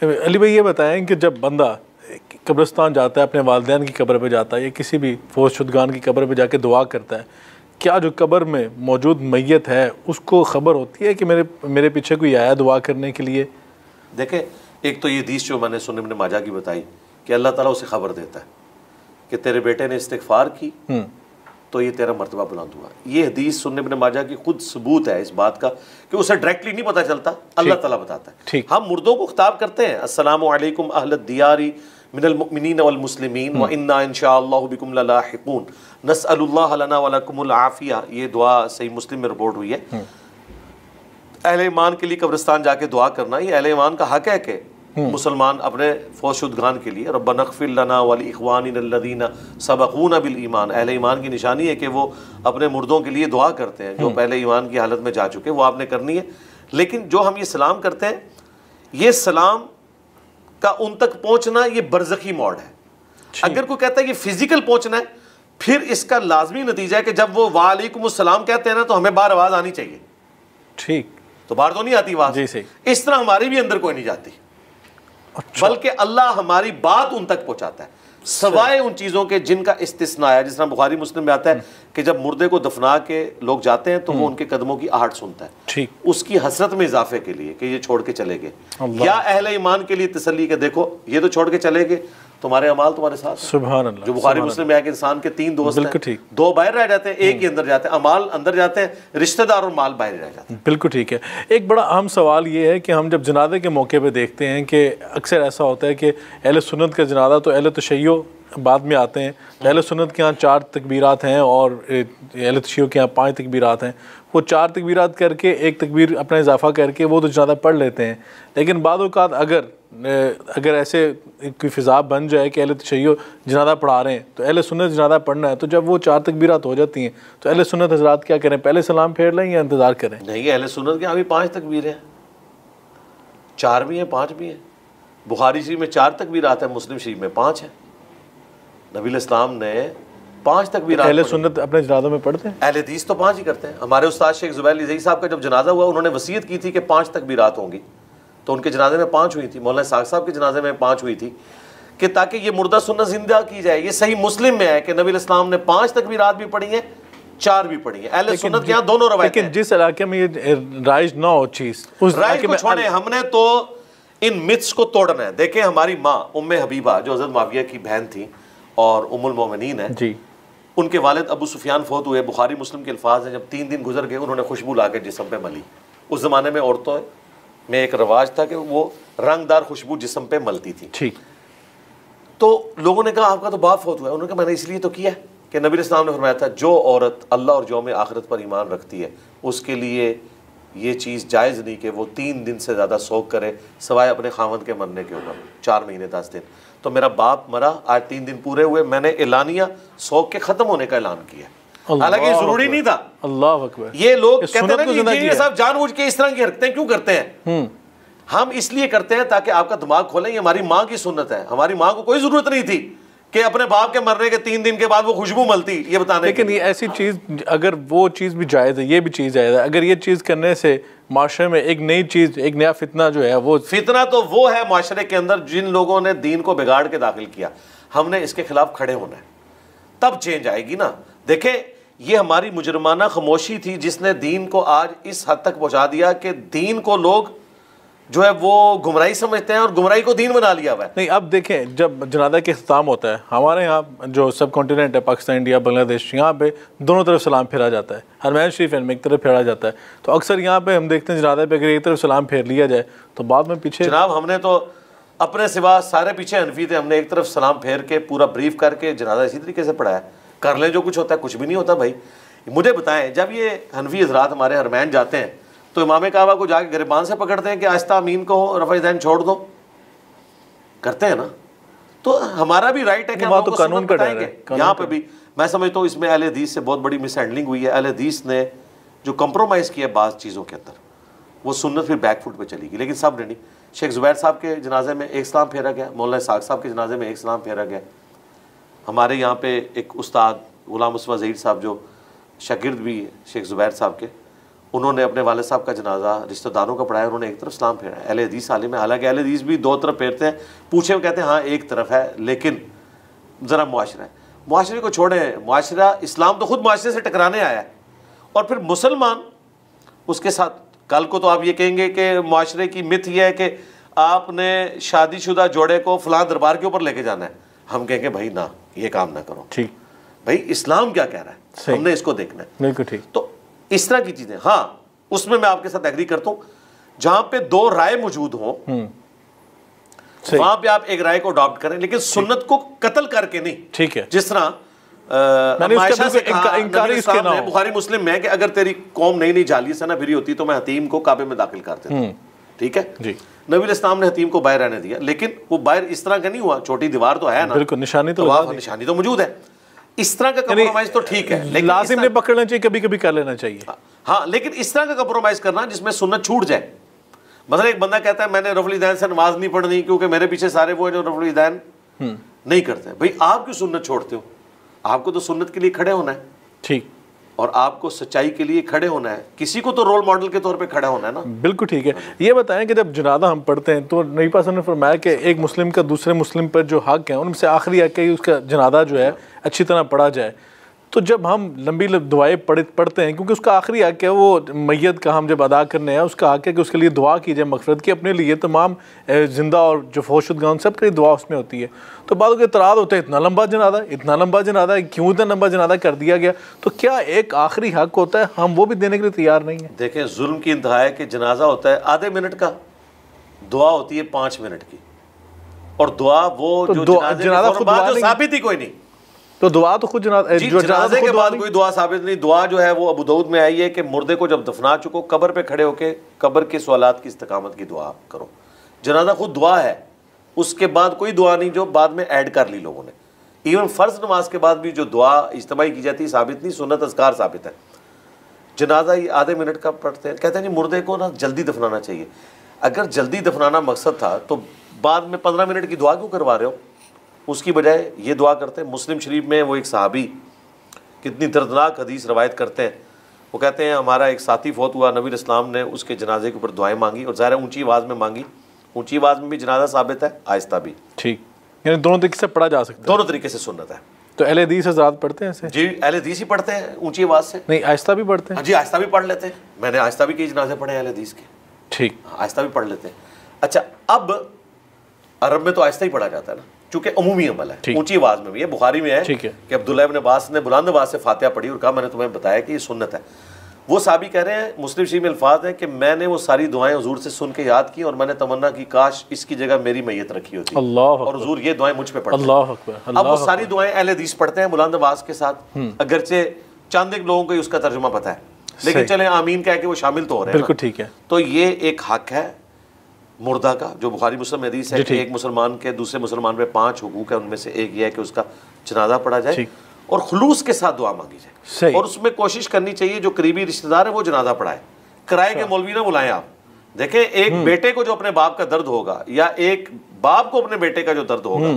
अली भाई ये बताएं कि जब बंदा कब्रिस्तान जाता है, अपने वालिदैन की कब्र पे जाता है या किसी भी फौज शुदगान की कब्र पे जाके दुआ करता है, क्या जो कब्र में मौजूद मैयत है उसको ख़बर होती है कि मेरे पीछे कोई आया दुआ करने के लिए? देखें, एक तो ये हदीस जो मैंने सुन्नी इब्न माजा की बताई कि अल्लाह ताला उसे खबर देता है कि तेरे बेटे ने इस्तिग़फ़ार की तो ये तेरा मर्तबा बुलंद हुआ। ये हदीस सुन्नी इब्न माजा की खुद सबूत है इस बात का कि उसे डायरेक्टली नहीं पता चलता, अल्लाह ताला बताता है। हम मुर्दों को खिताब करते हैं, अस्सलामु अलैकुम अहलद दियारी मिनल मुमिनीन वल मुस्लिमीन व इन्ना इंशाअल्लाहु बिकुम ललाहिकून नसअलुल्लाह लना व लकुमुल आफिया। ये दुआ सही मुस्लिम में रिपोर्ट हुई है। अहले ईमान के लिए कब्रिस्तान जाके दुआ करना ये अहले ईमान का हक है कि मुसलमान अपने फौशुदगान के लिए रब्बना इग़फ़िर लना व लिइख़वानिना अल्लज़ीना सबक़ूना बिल ईमान, अहले ईमान की निशानी है कि वो अपने मुर्दों के लिए दुआ करते हैं जो पहले ईमान की हालत में जा चुके, वो आपने करनी है। लेकिन जो हम ये सलाम करते हैं, ये सलाम का उन तक पहुँचना ये बरज़ख़ी मोड है। अगर कोई कहता है कि फ़िज़िकल पहुँचना है, फिर इसका लाजमी नतीजा है कि जब वो वालेकुमुस्सलाम कहते हैं ना तो हमें बाहर आवाज़ आनी चाहिए। ठीक, तो बाहर तो नहीं आती आवाज़। जी सही। इस तरह हमारी भी अंदर कोई नहीं जाती। अच्छा। बल्कि अल्लाह हमारी बात उन तक पहुंचाता है, सवाए उन चीज़ों के जिनका इस्तिस्ना है। जिस तरह बुखारी मुस्लिम में आता है कि जब मुर्दे को दफना के लोग जाते हैं तो वो उनके कदमों की आहट सुनता है, ठीक, उसकी हसरत में इजाफे के लिए कि ये छोड़ के चले गए, या अहले ईमान के लिए तसल्ली के देखो ये तो छोड़ के चले गए, तुम्हारे अमाल तुम्हारे साथ। सुभान अल्लाह। जो बुखारी मुस्लिम में है कि इंसान के तीन दोस्त हैं, दो बाहर रह जाते हैं, एक ही अंदर जाते हैं, अमाल अंदर जाते हैं, रिश्तेदार और माल बाहर रह जाते हैं। बिल्कुल ठीक है। एक बड़ा अहम सवाल ये है कि हम जब जनाजे के मौके पे देखते हैं कि अक्सर ऐसा होता है कि अहले सुन्नत का जनाजा तो अहले तशय्यो बाद में आते हैं, अहले सुन्नत के यहाँ 4 तकबीरात हैं और अहले तशय्यो के यहाँ 5 तकबीरात हैं। वो 4 तकबीरात करके एक तकबीर अपना इजाफा करके वो तो जनाजा पढ़ लेते हैं। लेकिन बाद औक़ात अगर ऐसे कोई फ़िज़ा बन जाए कि अहले तशय्यो जनाजा पढ़ा रहे हैं तो अहले सुन्नत जनाजा पढ़ना है, तो जब वो 4 तकबीरात हो जाती हैं तो अहले सुन्नत हज़रात क्या करें, पहले सलाम फेर लें या इंतज़ार करें? नहीं, अहले सुन्नत के यहाँ भी 5 तकबीर हैं, 4 भी हैं 5 भी हैं। बुखारी शरीफ में 4 तकबीरात है, मुस्लिम शरीफ में 5 है। नबी इस्लाम ने 5 तकबीरात। अहले सुन्नत अपने जनाज़ों में पढ़ते हैं? अहले हदीस तो 5 ही करते हैं। हमारे उस्ताद शेख ज़ुबैर लिज़ई साहब का जब जनाजा हुआ उन्होंने वसीयत की थी कि 5 तकबीरात होंगी, तो उनके जनाजे में 5 हुई थी। मौलाना साग साहब के जनाजे में 5 हुई थी कि ताकि ये मुर्दा सुन्नत जिंदा की जाए। ये सही मुस्लिम में है कि नबी इस्लाम ने 5 तकबीरात भी पढ़ी हैं, 4 भी पढ़ी हैं। अहले सुन्नत के यहाँ दोनों रवायतें हैं। लेकिन जिस इलाके में ये राइज ना हो चीज़, उस राइज को छोड़े, हमने तो इन मिथ्स को तोड़ना है। देखें, हमारी माँ उम्मे हबीबा जो हज़रत मुआविया की बहन थी और उम्मुल मोमिनीन है जी, उनके वालिद अबू सुफियान फौत हुए। बुखारी मुस्लिम के अल्फाज हैं, जब 3 दिन गुजर गए उन्होंने खुशबू ला के जिस्म पे मली। उस ज़माने में औरतों में एक रवाज था कि वो रंगदार खुशबू जिस्म पे मलती थी। ठीक, तो लोगों ने कहा आपका तो बाप फौत हुआ है। उन्होंने कहा मैंने इसलिए तो किया कि नबी इस्लाम ने फरमाया था जो औरत अल्लाह और यौम आखिरत पर ईमान रखती है उसके लिए ये चीज़ जायज़ नहीं कि वो 3 दिन से ज़्यादा सोग करे सिवाय अपने खावंद के मरने के ऊपर, 4 महीने 10 दिन। तो मेरा बाप मरा, आज 3 दिन पूरे हुए, मैंने एलानिया सोग के ख़त्म होने का ऐलान किया। हालांकि ज़रूरी नहीं था। अल्लाह अकबर। ये लोग कहते हैं ना कि इंजीनियर साहब जानबूझ के इस तरह की हरकतें क्यों करते हैं? हम इसलिए करते हैं ताकि आपका दिमाग खोलें। ये हमारी माँ की सुन्नत है। हमारी माँ को कोई ज़रूरत नहीं थी कि अपने बाप के मरने के 3 दिन के बाद वो खुशबू मलती, ये बताने। लेकिन ये ऐसी चीज़, अगर वो चीज़ भी जायज़ है, ये भी चीज़ जायज़ है। अगर ये चीज़ करने से माशरे में एक नई चीज़, एक नया फितना जो है, वो फितना तो वो है माशरे के अंदर जिन लोगों ने दीन को बिगाड़ के दाखिल किया। हमने इसके खिलाफ खड़े होना है, तब चेंज आएगी ना। देखें, ये हमारी मुजरमाना खामोशी थी जिसने दीन को आज इस हद तक पहुँचा दिया कि दीन को लोग जो है वो गुमराही समझते हैं और गुमराही को दीन बना लिया हुआ है। नहीं, अब देखें, जब जनाजा के इख्तिताम होता है हमारे यहाँ जो सब कॉन्टिनेंट है, पाकिस्तान, इंडिया, बांग्लादेश, यहाँ पे दोनों तरफ सलाम फेरा जाता है। हरमैन शरीफ में एक तरफ फेरा जाता है। तो अक्सर यहाँ पे हम देखते हैं जनाजा पे अगर एक तरफ सलाम फेर लिया जाए तो बाद में पीछे। जनाब, हमने तो अपने सिवा सारे पीछे हनफी थे, हमने एक तरफ सलाम फेर के पूरा ब्रीफ करके जनाजा इसी तरीके से पढ़ाया। कर लें जो कुछ होता है, कुछ भी नहीं होता भाई। मुझे बताएं, जब ये हनफी हजरात हमारे हरमैन जाते हैं तो इमाम काबा को जाके गिरबान से पकड़ते हैं कि आस्ता अमीन को रफ़ा दैन छोड़ दो, करते हैं ना। तो हमारा भी राइट है कि हम तो कानून का बताएंगे। यहाँ पे भी मैं समझता हूँ इसमें अहले हदीस से बहुत बड़ी मिसहैंडलिंग हुई है। अहले हदीस ने जो कंप्रोमाइज़ किया बाज़ चीज़ों के अंदर, वो सुन्नत फिर बैकफुट पे चली गई। लेकिन सब ने नहीं। शेख ज़ुबैर साहब के जनाजे में एक सलाम फेरा गया, मौलाना साग साहब के जनाजे में एक सलाम फेरा गया। हमारे यहाँ पे एक उस्ताद गुलाम मुस्तफ़ा ज़हीर साहब जो शागिर्द भी है शेख ज़ुबैर साहब के, उन्होंने अपने वाले साहब का जनाजा रिश्तेदारों का पढ़ाया, उन्होंने एक तरफ सलाम फेरा। अहले हदीस आलिम है, हालांकि अहले हदीस भी दो तरफ फेरते हैं, पूछे वो कहते हैं हाँ एक तरफ है, लेकिन ज़रा मुआशरा है, मुआशरे को छोड़ें, मुआशरा इस्लाम तो खुद मुआशरे से टकराने आया है, और फिर मुसलमान उसके साथ। कल को तो आप ये कहेंगे कि मुआशरे की मिथ ये है कि आपने शादीशुदा जोड़े को फलां दरबार के ऊपर लेके जाना है, हम कहेंगे भाई ना, ये काम ना करो, ठीक भाई इस्लाम क्या कह रहा है, हमने इसको देखना है। बिल्कुल ठीक। तो इस तरह की चीजें, हाँ उसमें मैं आपके साथ एग्री करता हूं, जहां पे दो राय मौजूद हो वहां पे आप एक राय को अडॉप्ट करें, लेकिन सुन्नत को कत्ल करके नहीं। ठीक है, जिस तरह बुखारी मुस्लिम में कि अगर तेरी कौम नई नई जाली से ना फिरी होती तो मैं हतीम को काबे में दाखिल कर देता। ठीक है जी, नबी इस्लाम ने हतीम को बाहर रहने दिया, लेकिन वो बाहर इस तरह का नहीं हुआ, छोटी दीवार तो है ना, बिल्कुल निशानी तो निशानी तो मौजूद है, इस तरह का कंप्रोमाइज तो ठीक है, लेकिन लाजिम नहीं पकड़ना चाहिए, कभी कभी कर लेना चाहिए। हाँ, लेकिन इस तरह का कंप्रोमाइज करना जिसमें सुन्नत छूट जाए। मतलब एक बंदा कहता है मैंने रफुल दैन से नमाज नहीं पढ़नी क्योंकि मेरे पीछे सारे वो है जो रफुल दैन नहीं करते। भाई आप क्यों सुन्नत छोड़ते हो? आपको तो सुन्नत के लिए खड़े होना है, ठीक, और आपको सच्चाई के लिए खड़े होना है, किसी को तो रोल मॉडल के तौर पे खड़ा होना है ना। बिल्कुल ठीक है। ये बताएं कि जब जनाजा हम पढ़ते हैं तो नबी पाक ने फरमाया कि एक मुस्लिम का दूसरे मुस्लिम पर जो हक है उनमें से आखिरी हक है कि उसका जनाजा जो है अच्छी तरह पढ़ा जाए। तो जब हम लंबी दुआएं पढ़ते हैं, क्योंकि उसका आखिरी हक है वो मैयत का हम जब अदा करने हैं, उसका हक है कि उसके लिए दुआ की जाए मग़फ़िरत की, अपने लिए तमाम जिंदा और जो फौशुदगा उन सब के लिए दुआ उसमें होती है। तो बाद के इतराज़ होते हैं इतना लंबा जनाजा क्यों इतना लंबा जनाजा कर दिया गया? तो क्या एक आखिरी हक होता है, हम वो भी देने के लिए तैयार नहीं है? देखें, जुल्म की इंतहा है कि जनाजा होता है आधे मिनट का, दुआ होती है 5 मिनट की, और दुआ वो तो जो जनाजा साबित ही कोई नहीं, तो दुआ तो खुद जनाजे के बाद कोई दुआ साबित नहीं। दुआ जो है वो अबू दाऊद में आई है कि मुर्दे को जब दफना चुको कब्र पे खड़े होके कब्र के सवालात की इस्तकामत की दुआ करो। जनाजा खुद दुआ है, उसके बाद कोई दुआ नहीं जो बाद में ऐड कर ली लोगों ने। इवन फ़र्ज नमाज के बाद भी जो दुआ इज्तिमाई की जाती है साबित नहीं, सुन्नत अज़कार साबित है। जनाजा ये आधे मिनट का पढ़ते हैं, कहते हैं जी मुर्दे को ना जल्दी दफनाना चाहिए। अगर जल्दी दफनाना मकसद था तो बाद में 15 मिनट की दुआ क्यों करवा रहे हो? उसकी बजाय ये दुआ करते हैं। मुस्लिम शरीफ में वो एक सहाबी कितनी दर्दनाक हदीस रवायत करते हैं, वो कहते हैं हमारा एक साथी फौत हुआ, नबी इस्लाम ने उसके जनाजे के ऊपर दुआएं मांगी, और ज़ाहिर ऊंची आवाज़ में मांगी। ऊंची आवाज़ में भी जनाजा साबित है, आहिस्ता भी, ठीक, यानी दोनों तरीके से पढ़ा जा सकता है, दोनों तरीके से सुन्नत है। तो अहले हदीस हज़रात पढ़ते हैं ऐसे? जी, अहले हदीस ही पढ़ते हैं ऊंची आवाज़ से, नहीं आहिस्ता भी पढ़ते हैं? जी आहिस्ता भी पढ़ लेते हैं, मैंने आहिस्ता भी कई जनाजे पढ़े अहले हदीस के, ठीक, आहिस्ता भी पढ़ लेते हैं। अच्छा, अब अरब में तो आहिस्ता ही पढ़ा जाता है ना, चूंकि अमूमी अमल है, ऊंची आवाज़ में भी है। बुखारी में है कि अब्दुल्लाह इब्न अब्बास ने बुलंद आवाज़ से फातिहा पढ़ी और कहा मैंने तुम्हें बताया कि ये सुन्नत है। वो साहबी कह रहे हैं, मुस्लिम शरीफ में अल्फाज है कि मैंने वो सारी दुआएं हुजूर से सुन के याद की और मैंने तमन्ना की काश इसकी जगह मेरी मैयत रखी होती, और हुजूर ये दुआएं मुझ पे पढ़ते हैं। अब वो सारी दुआएं अहले हदीस पढ़ते हैं बुलंद आवाज़ के साथ, अगरचे चंद एक लोगों को उसका तर्जुमा पता है, लेकिन चले आमीन कह के वो शामिल तो हो रहे हैं। बिल्कुल ठीक है। तो ये एक हक है मुर्दा का, जो बुखारी मुस्लिम हदीस है कि एक मुसलमान के दूसरे मुसलमान पे 5 हुकूक है, उनमें से एक ये है कि उसका जनाजा पढ़ा जाए और खुलूस के साथ दुआ मांगी जाए, और उसमें कोशिश करनी चाहिए जो करीबी रिश्तेदार है वो जनाजा पढ़ाए, किराए के मौलवी ना बुलाएं। आप देखें, एक बेटे को जो अपने बाप का दर्द होगा, या एक बाप को अपने बेटे का जो दर्द होगा,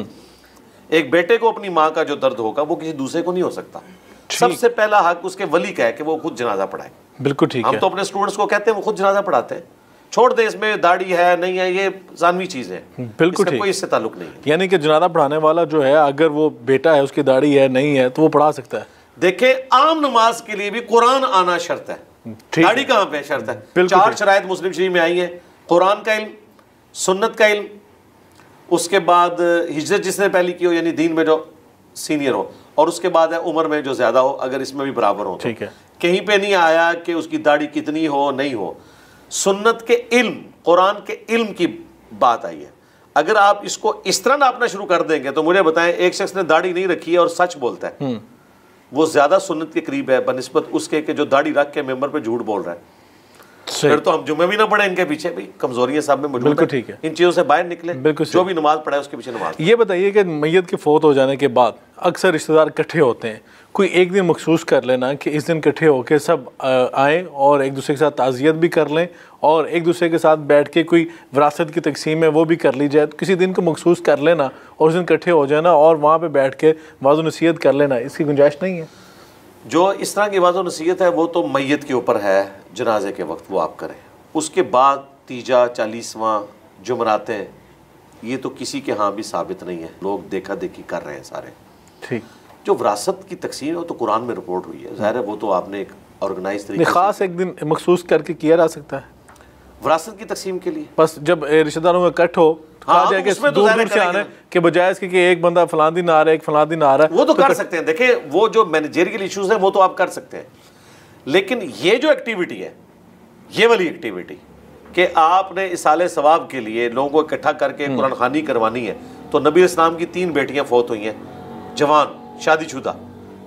एक बेटे को अपनी माँ का जो दर्द होगा, वो किसी दूसरे को नहीं हो सकता। सबसे पहला हक उसके वली का है कि वो खुद जनाजा पढ़ाए। बिल्कुल ठीक है। हम तो अपने स्टूडेंट्स को कहते हैं वो खुद जनाजा पढ़ाते हैं, छोड़ दे इसमें दाढ़ी है नहीं है, ये जानवी चीज़ है, बिल्कुल ठीक, कोई इससे ताल्लुक नहीं है। यानी कि जनाजा पढ़ाने वाला जो है अगर वो बेटा है, उसकी दाढ़ी है नहीं है, तो वो पढ़ा सकता है। देखें, आम नमाज के लिए भी कुरान आना शर्त है, दाढ़ी कहाँ पे शर्त है? 4 शराइत मुस्लिम शरीफ में आई है, कुरान का इल्म, सुन्नत का इल्म, उसके बाद हिजरत जिसने पहली की हो यानी दीन में जो सीनियर हो, और उसके बाद है उम्र में जो ज़्यादा हो, अगर इसमें भी बराबर हो। ठीक है, कहीं पे नहीं आया कि उसकी दाढ़ी कितनी हो नहीं हो। सुन्नत के इल्म, कुरान के इल्म की बात आई है। अगर आप इसको इस तरह नापना शुरू कर देंगे तो मुझे बताएं, एक शख्स ने दाढ़ी नहीं रखी है और सच बोलता है, वो ज्यादा सुन्नत के करीब है बनिस्बत उसके कि जो दाढ़ी रख के मेंबर पे झूठ बोल रहा है। फिर तो हम जुम्मे भी ना पढ़े इनके पीछे, भाई कमजोरियां सब में मौजूद है, ठीक है, इन चीजों से बाहर निकले, जो भी नमाज पढ़ा है उसके पीछे नमाज। ये बताइए कि मैयत के फौत हो जाने के बाद अक्सर रिश्तेदार इकट्ठे होते हैं, कोई एक दिन मखसूस कर लेना कि इस दिन इकट्ठे होकर सब आएँ और एक दूसरे के साथ ताज़ियत भी कर लें और एक दूसरे के साथ बैठ के कोई विरासत की तकसीम है वो भी कर ली जाए, तो किसी दिन को मखसूस कर लेना और उस दिन इकट्ठे हो जाना और वहाँ पे बैठ के वाज़ नसीहत कर लेना, इसकी गुंजाइश नहीं है? जो इस तरह की वाज़ो नसीहत है वो तो मैयत के ऊपर है, जनाजे के वक्त वो आप करें। उसके बाद तीजा 40वां जुमरातें, ये तो किसी के यहाँ भी साबित नहीं है, लोग देखा देखी कर रहे हैं सारे। ठीक, जो विरासत की तकसीम है वो तो कुरान में रिपोर्ट हुई है, ज़ाहिर है वो तो आपने एक ऑर्गेनाइज तरीके से खास एक दिन मखसूस करके किया जा सकता है विरासत की तकसीम के लिए। बस जब रिश्तेदारों का कट हो, हाँ, कहा जाए कि उसमें तो दूर ज़ाहिर दूर से करेंगे आने के बजाय इसके कि एक बंदा फलां दिन आ रहा है, एक फलां दिन आ रहा है, वो तो कर सकते हैं। देखिए वो जो मैनेजरियल इश्यूज हैं वो तो आप कर सकते हैं, लेकिन ये जो एक्टिविटी है, ये वाली एक्टिविटी कि आपने इसाले सवाब के लिए लोगों को इकट्ठा करके कुरान खानी करवानी है। तो नबी इस्लाम की 3 बेटियां फौत हुई हैं, जवान शादीशुदा,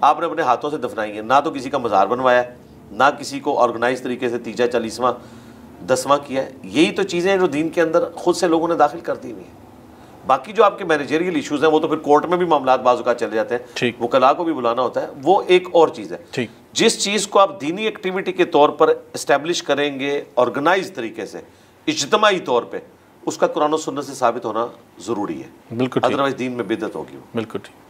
आपने अपने हाथों से दफनाई है। ना तो किसी का मज़ार बनवाया, ना किसी को ऑर्गेनाइज तरीके से तीजा 40वां 10वां किया है। यही तो चीज़ें हैं जो दीन के अंदर खुद से लोगों ने दाखिल कर दी हुई हैं। बाकी जो आपके मैनेजरियल इश्यूज हैं वो तो फिर कोर्ट में भी मामलात बाज़ चले जाते हैं, वो कला को भी बुलाना होता है, वो एक और चीज़ है। ठीक, जिस चीज़ को आप दीनी एक्टिविटी के तौर पर इस्टेब्लिश करेंगे ऑर्गेनाइज तरीके से, इज्तमाही तौर पे, उसका कुरान और सुन्नत से साबित होना ज़रूरी है। बिल्कुल, अदरवाइज दीन में बिदअत होगी। बिल्कुल ठीक।